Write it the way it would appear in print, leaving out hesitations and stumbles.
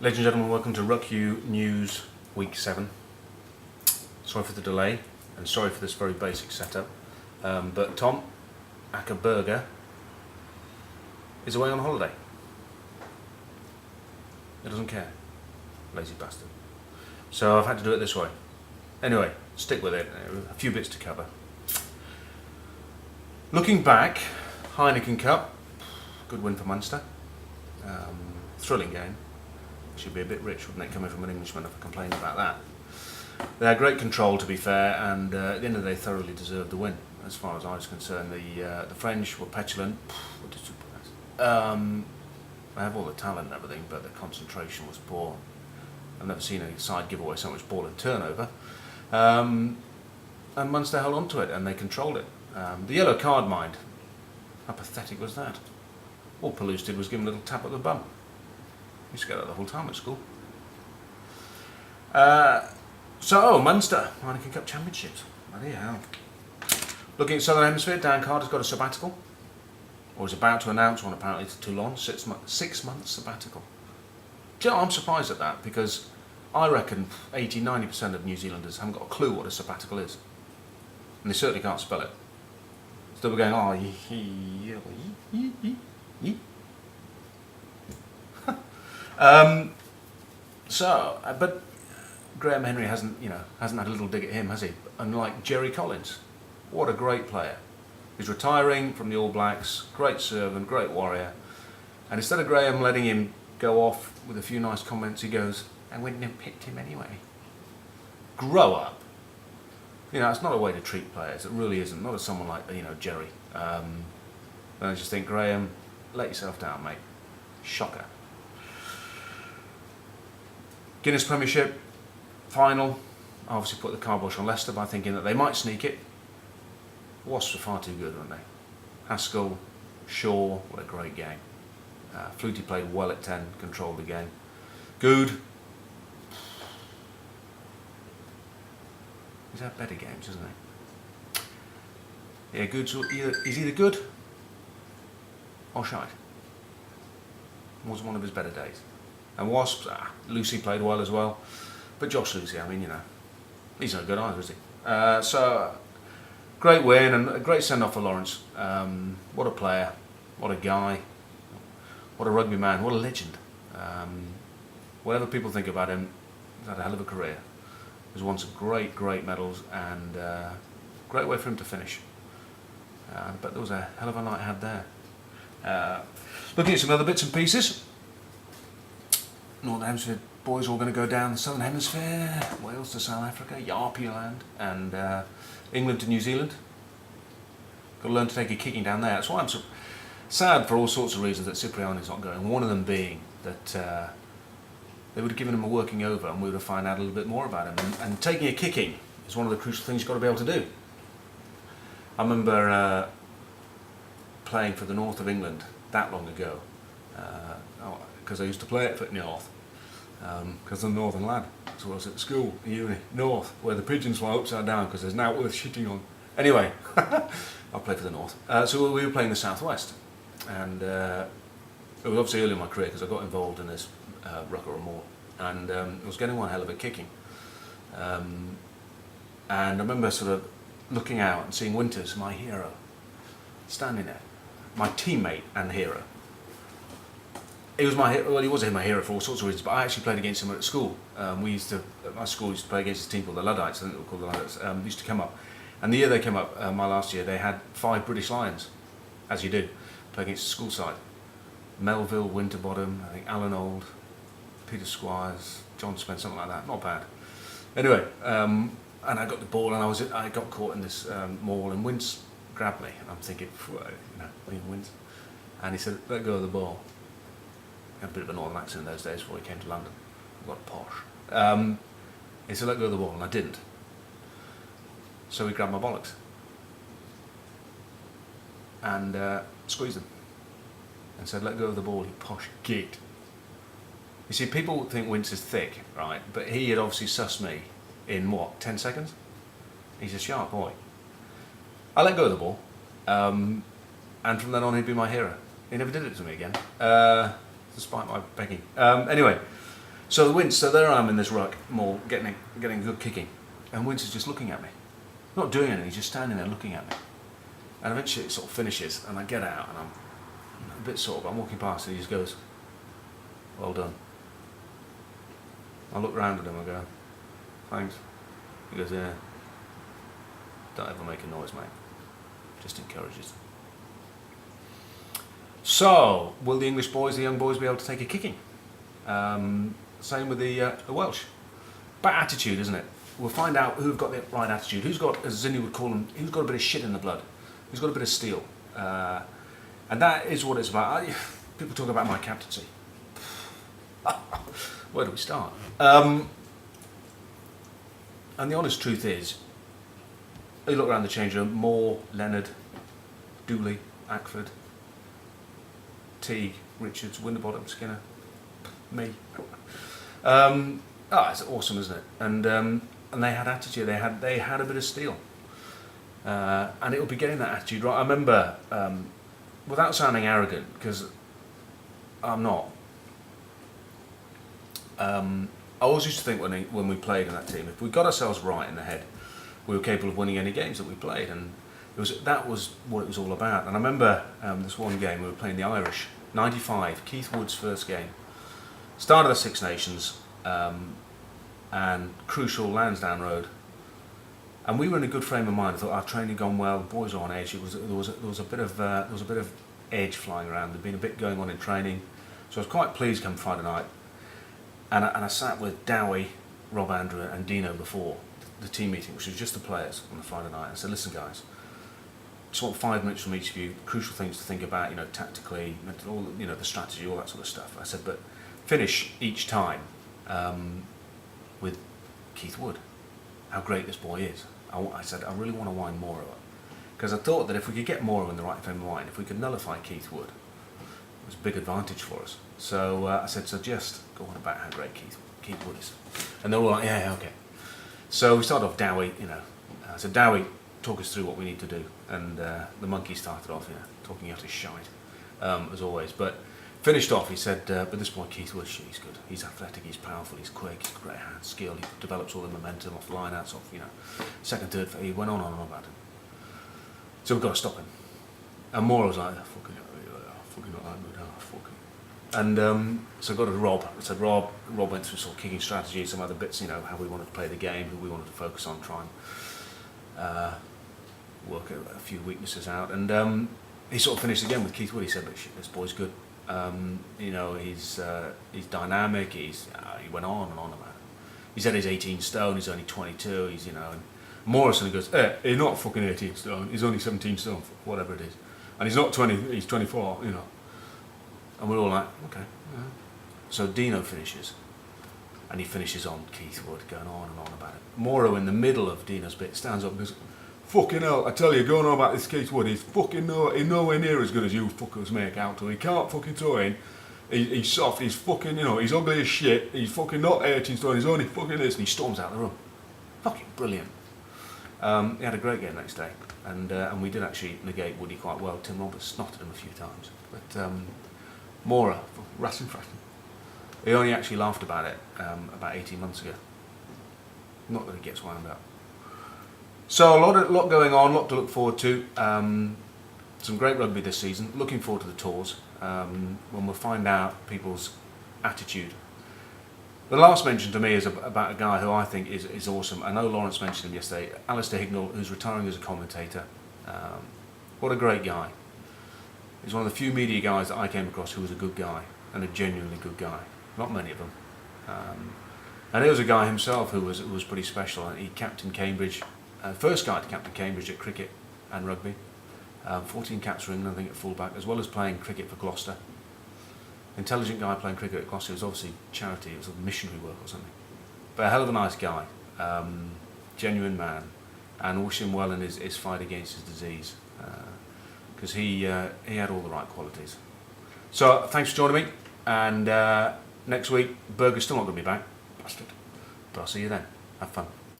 Ladies and gentlemen, welcome to RuckU News Week 7. Sorry for the delay and sorry for this very basic setup, but Tom Ackerberger is away on holiday. He doesn't care, lazy bastard. So I've had to do it this way. Anyway, stick with it, a few bits to cover. Looking back, Heineken Cup, good win for Munster. Thrilling game. Should be a bit rich, wouldn't it, coming from an Englishman if I complained about that. They had great control, to be fair, and at the end of the day thoroughly deserved the win, as far as I was concerned. The French were petulant. They have all the talent and everything, but the concentration was poor. I've never seen a side give away so much ball in turnover. And Munster held on to it, and they controlled it. The yellow card, mind, how pathetic was that? All Palouse did was give him a little tap at the bum. We used to get that the whole time at school. Munster, Heineken Cup Championships. Bloody hell. Looking at Southern Hemisphere, Dan Carter's got a sabbatical. Or is about to announce one, apparently, to Toulon. 6 months sabbatical. Do you know, I'm surprised at that, because I reckon 80-90% of New Zealanders haven't got a clue what a sabbatical is. And they certainly can't spell it. So we're going, but Graham Henry hasn't had a little dig at him, has he? Unlike Jerry Collins, what a great player. He's retiring from the All Blacks, great servant, great warrior, and instead of Graham letting him go off with a few nice comments, he goes, "I wouldn't have picked him anyway." Grow up. It's not a way to treat players. It really isn't. Not as someone like Jerry. And I just think, Graham, let yourself down, mate. Shocker. Guinness Premiership final. I obviously put the kibosh on Leicester by thinking that they might sneak it. Wasps were far too good, weren't they? Haskell, Shaw, what a great game. Flutie played well at 10, controlled the game. Good. He's had better games, hasn't he? Yeah, Good's he's either good or shite. Was one of his better days. And Wasps, Lucy played well as well. But Josh Lucy, he's no good either, is he? Great win and a great send-off for Lawrence. What a player, what a guy, what a rugby man, what a legend. Whatever people think about him, he's had a hell of a career. He's won some great medals, and great way for him to finish. But there was a hell of a night had there. Looking at some other bits and pieces. Northern Hemisphere boys all going to go down the Southern Hemisphere. Wales to South Africa, Yarpia land, and England to New Zealand. Got to learn to take a kicking down there. That's why I'm so sad for all sorts of reasons that Cipriani's not going. One of them being that they would have given him a working over and we would have found out a little bit more about him. And taking a kicking is one of the crucial things you've got to be able to do. I remember playing for the north of England that long ago, because I used to play it for North, because I'm a northern lad. So I was at school, uni, North, where the pigeons fly upside down because there's now worth shitting on. Anyway, I played for the North. So we were playing the Southwest, and it was obviously early in my career because I got involved in this rucker or more, and I was getting one hell of a kicking. And I remember sort of looking out and seeing Winters, my hero, standing there, my teammate and hero. He was my hero. Well, he was my hero for all sorts of reasons, but I actually played against him at school. At my school used to play against this team called the Luddites. I think they were called the Luddites. Used to come up, and the year they came up, my last year, they had 5 British Lions, as you did, play against the school side. Melville, Winterbottom, I think Alan Old, Peter Squires, John Spence, something like that. Not bad. Anyway, and I got the ball, and I got caught in this maul, and Wince grabbed me, and I'm thinking, Wince, and he said, "Let go of the ball." Had a bit of a northern accent in those days before he came to London. I got posh. He said, "Let go of the ball," and I didn't. So he grabbed my bollocks and squeezed them and said, "Let go of the ball, you posh git." You see, people think Wince is thick, right? But he had obviously sussed me in 10 seconds? He's a sharp boy. I let go of the ball, and from then on he'd be my hero. He never did it to me again, despite my begging. Anyway, So there I am in this ruck mall, getting a good kicking, and Winter's just looking at me, not doing anything. He's just standing there looking at me. And eventually it sort of finishes, and I get out, and I'm a bit sore, but I'm walking past, and he just goes, "Well done." I look round at him and go, "Thanks." He goes, "Yeah. Don't ever make a noise, mate. Just encourages." So, will the English boys, the young boys, be able to take a kicking? Same with the Welsh. About attitude, isn't it? We'll find out who've got the right attitude, who's got, as Zinni would call them, who's got a bit of shit in the blood, who's got a bit of steel. And that is what it's about. People talk about my captaincy. Where do we start? And the honest truth is, you look around the change room, Moore, Leonard, Dooley, Ackford, Teague, Richards, Winterbottom, Skinner, me. It's awesome, isn't it? And they had attitude. They had a bit of steel, and it will be getting that attitude right. I remember, without sounding arrogant, because I'm not. I always used to think when we played in that team, if we got ourselves right in the head, we were capable of winning any games that we played, and that was what it was all about. And I remember this one game we were playing the Irish, '95, Keith Wood's first game, start of the Six Nations, and crucial Lansdowne Road, and we were in a good frame of mind. I thought our training had gone well, the boys were on edge. There was a bit of edge flying around. There'd been a bit going on in training, so I was quite pleased come Friday night. And I sat with Dowie, Rob Andrew, and Dino before the team meeting, which was just the players on the Friday night. I said, "Listen, guys, just want 5 minutes from each of you. Crucial things to think about, tactically, all, the strategy, all that sort of stuff." I said, "But finish each time with Keith Wood. How great this boy is." I said, "I really want to wind Moro up," because I thought that if we could get Moro in the right frame of mind, if we could nullify Keith Wood, it was a big advantage for us. So I said, "So just go on about how great Keith Wood is," and they were all like, "Yeah, okay." So we started off Dowie. I said, "Dowie, talk us through what we need to do," and the monkey started off, talking out his shite, as always. But finished off, he said, "But this boy Keith Wood, he's good. He's athletic, he's powerful, he's quick, he's great hand, skill. He develops all the momentum off line-outs, off second, third." He went on and on about him. So we've got to stop him. And Moore was like, "Fucking not that good, fucking." And so I got to Rob. I said, Rob went through sort of kicking strategy, some other bits, how we wanted to play the game, who we wanted to focus on, try and work a few weaknesses out. And he sort of finished again with Keith Wood. He said, "But shit, this boy's good. He's dynamic." He went on and on about it. He said he's 18 stone, he's only 22, and Morrison goes, he's not fucking 18 stone, he's only 17 stone, whatever it is. And he's not 20, he's 24, And we're all like, okay. Yeah. So Dino finishes, and he finishes on Keith Wood, going on and on about it. Moro, in the middle of Dino's bit, stands up and goes, "Fucking hell, I tell you, going on about this Keith Wood, he's fucking nowhere near as good as you fuckers make out to him. He can't fucking throw in. He's soft, he's fucking, he's ugly as shit, he's fucking not 18 stone, he's only fucking this," and he storms out the room. Fucking brilliant. He had a great game next day, and we did actually negate Woody quite well. Tim Roberts snotted him a few times, but Mora, Rassin Frassin, he only actually laughed about it about 18 months ago. Not that he gets wound up. So a lot going on, a lot to look forward to. Some great rugby this season. Looking forward to the tours, when we'll find out people's attitude. The last mention to me is about a guy who I think is awesome. I know Lawrence mentioned him yesterday, Alistair Hignall, who's retiring as a commentator. What a great guy. He's one of the few media guys that I came across who was a good guy, and a genuinely good guy. Not many of them. And he was a guy himself who was pretty special. He captained Cambridge, first guy to captain Cambridge at cricket and rugby. 14 caps for England, I think, at fullback, as well as playing cricket for Gloucester. Intelligent guy playing cricket at Gloucester. It was obviously charity, it was a missionary work or something. But a hell of a nice guy, genuine man, and wish him well in his fight against his disease, because he had all the right qualities. So thanks for joining me, and next week Berger's still not going to be back, bastard. But I'll see you then. Have fun.